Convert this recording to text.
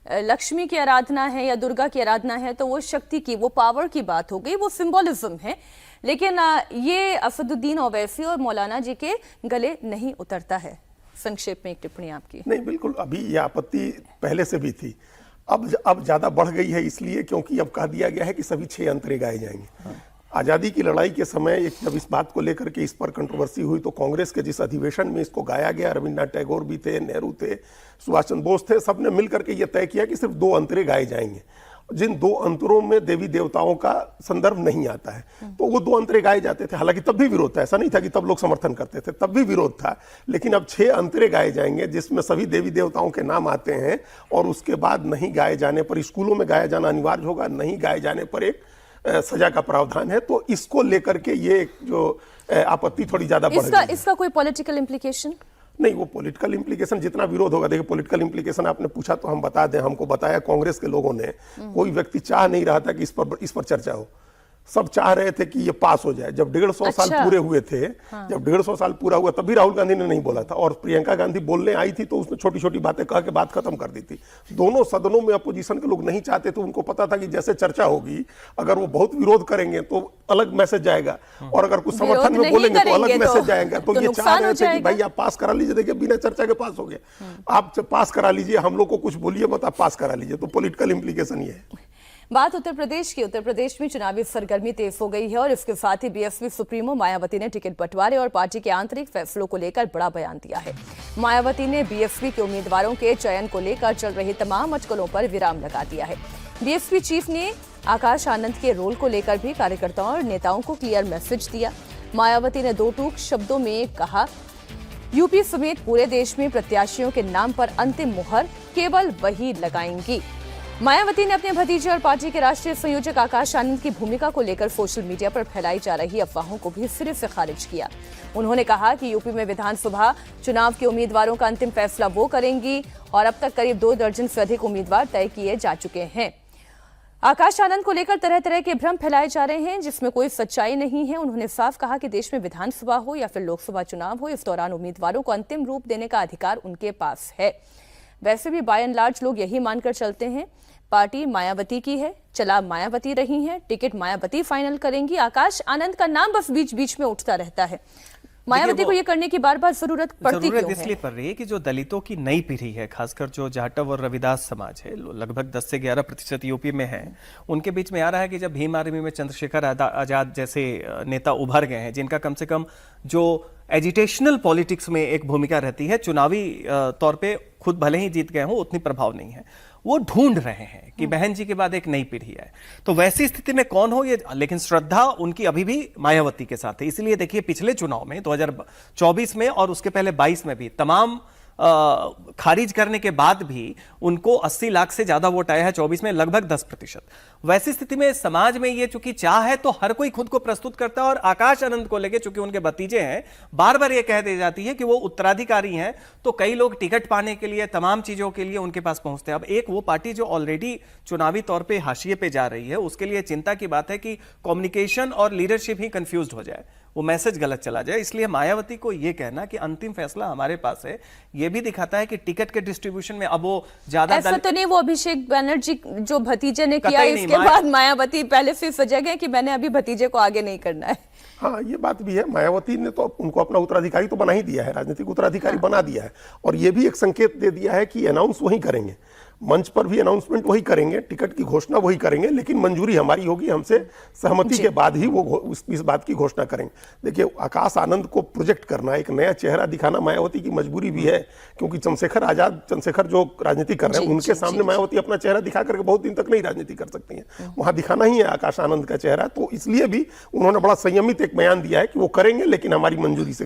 लक्ष्मी की आराधना है या दुर्गा की आराधना है तो वो शक्ति की, वो पावर की बात हो गई, वो सिंबॉलिज्म है। लेकिन ये असदुद्दीन ओवैसी और मौलाना जी के गले नहीं उतरता है। संक्षेप में एक टिप्पणी आपकी। नहीं, बिल्कुल, अभी ये आपत्ति पहले से भी थी, अब ज्यादा बढ़ गई है, इसलिए क्योंकि अब कह दिया गया है कि सभी 6 अंतरे गाए जाएंगे। आज़ादी की लड़ाई के समय जब इस बात को लेकर के इस पर कंट्रोवर्सी हुई तो कांग्रेस के जिस अधिवेशन में इसको गाया गया, रविन्द्रनाथ टैगोर भी थे, नेहरू थे, सुभाष चंद्र बोस थे, सबने मिलकर के ये तय किया कि सिर्फ 2 अंतरे गाए जाएंगे, जिन 2 अंतरों में देवी देवताओं का संदर्भ नहीं आता है, तो वो 2 अंतरे गाए जाते थे। हालांकि तब भी विरोध था, ऐसा नहीं था कि तब लोग समर्थन करते थे, तब भी विरोध था, लेकिन अब 6 अंतरे गाए जाएंगे जिसमें सभी देवी देवताओं के नाम आते हैं, और उसके बाद नहीं गाए जाने पर स्कूलों में गाया जाना अनिवार्य होगा, नहीं गाए जाने पर एक सजा का प्रावधान है। तो इसको लेकर के ये जो आपत्ति थोड़ी ज्यादा बढ़ गई है। इसका कोई पॉलिटिकल इंप्लीकेशन नहीं, वो पॉलिटिकल इंप्लीकेशन जितना विरोध होगा, देखिए पॉलिटिकल इंप्लीकेशन आपने पूछा तो हम बता दें, हमको बताया कांग्रेस के लोगों ने, कोई व्यक्ति चाह नहीं रहा था कि इस पर चर्चा हो, सब चाह रहे थे कि ये पास हो जाए। जब 150 साल पूरे हुए थे, जब 150 साल पूरा हुआ तब भी राहुल गांधी ने नहीं बोला था, और प्रियंका गांधी बोलने आई थी तो उसने छोटी छोटी बातें कह के बात खत्म कर दी थी। दोनों सदनों में अपोजिशन के लोग नहीं चाहते थे, उनको पता था कि जैसे चर्चा होगी, अगर वो बहुत विरोध करेंगे तो अलग मैसेज जाएगा, और अगर कुछ समर्थन में बोलेंगे तो अलग मैसेज जाएगा। तो ये चाह रहे थे कि भाई आप पास करा लीजिए, देखिए बिना चर्चा के पास हो गया, आप पास करा लीजिए, हम लोग को कुछ बोलिए मत, आप पास करा लीजिए। तो पॉलिटिकल इंप्लीकेशन ये है। बात उत्तर प्रदेश की। उत्तर प्रदेश में चुनावी सरगर्मी तेज हो गई है और इसके साथ ही बीएसपी सुप्रीमो मायावती ने टिकट बंटवारे और पार्टी के आंतरिक फैसलों को लेकर बड़ा बयान दिया है। मायावती ने बीएसपी के उम्मीदवारों के चयन को लेकर चल रही तमाम अटकलों पर विराम लगा दिया है। बीएसपी चीफ ने आकाश आनंद के रोल को लेकर भी कार्यकर्ताओं और नेताओं को क्लियर मैसेज दिया। मायावती ने 2 टूक शब्दों में कहा, यूपी समेत पूरे देश में प्रत्याशियों के नाम पर अंतिम मुहर केवल वही लगाएंगी। मायावती ने अपने भतीजे और पार्टी के राष्ट्रीय संयोजक आकाश आनंद की भूमिका को लेकर सोशल मीडिया पर फैलाई जा रही अफवाहों को भी सिरे से खारिज किया। उन्होंने कहा कि यूपी में विधानसभा चुनाव के उम्मीदवारों का अंतिम फैसला वो करेंगी और अब तक करीब 2 दर्जन से अधिक उम्मीदवार तय किए जा चुके हैं। आकाश आनंद को लेकर तरह तरह के भ्रम फैलाए जा रहे हैं जिसमें कोई सच्चाई नहीं है। उन्होंने साफ कहा कि देश में विधानसभा हो या फिर लोकसभा चुनाव हो, इस दौरान उम्मीदवारों को अंतिम रूप देने का अधिकार उनके पास है। वैसे भी बाय एंड लार्ज लोग यही मानकर चलते हैं, पार्टी मायावती की है, चला मायावती रही हैं, टिकट मायावती फाइनल करेंगी। आकाश आनंद का नाम बस बीच बीच में उठता रहता है। मायावती को ये करने की बार बार जरूरत पड़ती क्यों है? इसलिए पड़ रही है कि जो दलितों की नई पीढ़ी है, खासकर जो जाटव और रविदास समाज है, लगभग 10 से 11% यूपी में है, उनके बीच में आ रहा है कि जब भीम आर्मी में चंद्रशेखर आजाद जैसे नेता उभर गए हैं, जिनका कम से कम जो एजिटेशनल पॉलिटिक्स में एक भूमिका रहती है, चुनावी तौर पे खुद भले ही जीत गए हो उतनी प्रभाव नहीं है, वो ढूंढ रहे हैं कि बहन जी के बाद एक नई पीढ़ी है। तो वैसी स्थिति में कौन हो ये, लेकिन श्रद्धा उनकी अभी भी मायावती के साथ है। इसलिए देखिए पिछले चुनाव में 2024 में और उसके पहले 22 में भी तमाम खारिज करने के बाद भी उनको 80 लाख से ज्यादा वोट आया है, 24 में लगभग 10%। वैसी स्थिति में समाज में ये चूंकि चाह है तो हर कोई खुद को प्रस्तुत करता है, और आकाश आनंद को लेके चूंकि उनके भतीजे हैं, बार बार ये कह दी जाती है कि वो उत्तराधिकारी हैं, तो कई लोग टिकट पाने के लिए, तमाम चीजों के लिए उनके पास पहुंचते हैं। अब एक वो पार्टी जो ऑलरेडी चुनावी तौर पर हाशिए पे जा रही है, उसके लिए चिंता की बात है कि कम्युनिकेशन और लीडरशिप ही कंफ्यूज्ड हो जाए, वो मैसेज गलत चला जाए। इसलिए मायावती को यह कहना कि अंतिम फैसला हमारे पास है, यह भी दिखाता है कि टिकट के डिस्ट्रीब्यूशन में अब वो ज्यादा ऐसा तो नहीं वो अभिषेक बनर्जी जो भतीजे ने किया, इसके बाद मायावती पहले से सजग गए कि मैंने अभी भतीजे को आगे नहीं करना है। हाँ, ये बात भी है। मायावती ने तो उनको अपना उत्तराधिकारी तो बना ही दिया है, राजनीतिक उत्तराधिकारी बना दिया है, और ये भी एक संकेत दे दिया है कि अनाउंस वही करेंगे, मंच पर भी अनाउंसमेंट वही करेंगे, टिकट की घोषणा वही करेंगे, लेकिन मंजूरी हमारी होगी, हमसे सहमति के बाद ही वो इस बात की घोषणा करेंगे। देखिए, आकाश आनंद को प्रोजेक्ट करना, एक नया चेहरा दिखाना मायावती की मजबूरी भी है, क्योंकि चंद्रशेखर जो राजनीति कर रहे हैं उनके सामने मायावती अपना चेहरा दिखा करके बहुत दिन तक नहीं राजनीति कर सकती हैं, वहां दिखाना ही है आकाश आनंद का चेहरा। तो इसलिए भी उन्होंने बड़ा संयमित एक बयान दिया है कि वो करेंगे, लेकिन हमारी मंजूरी से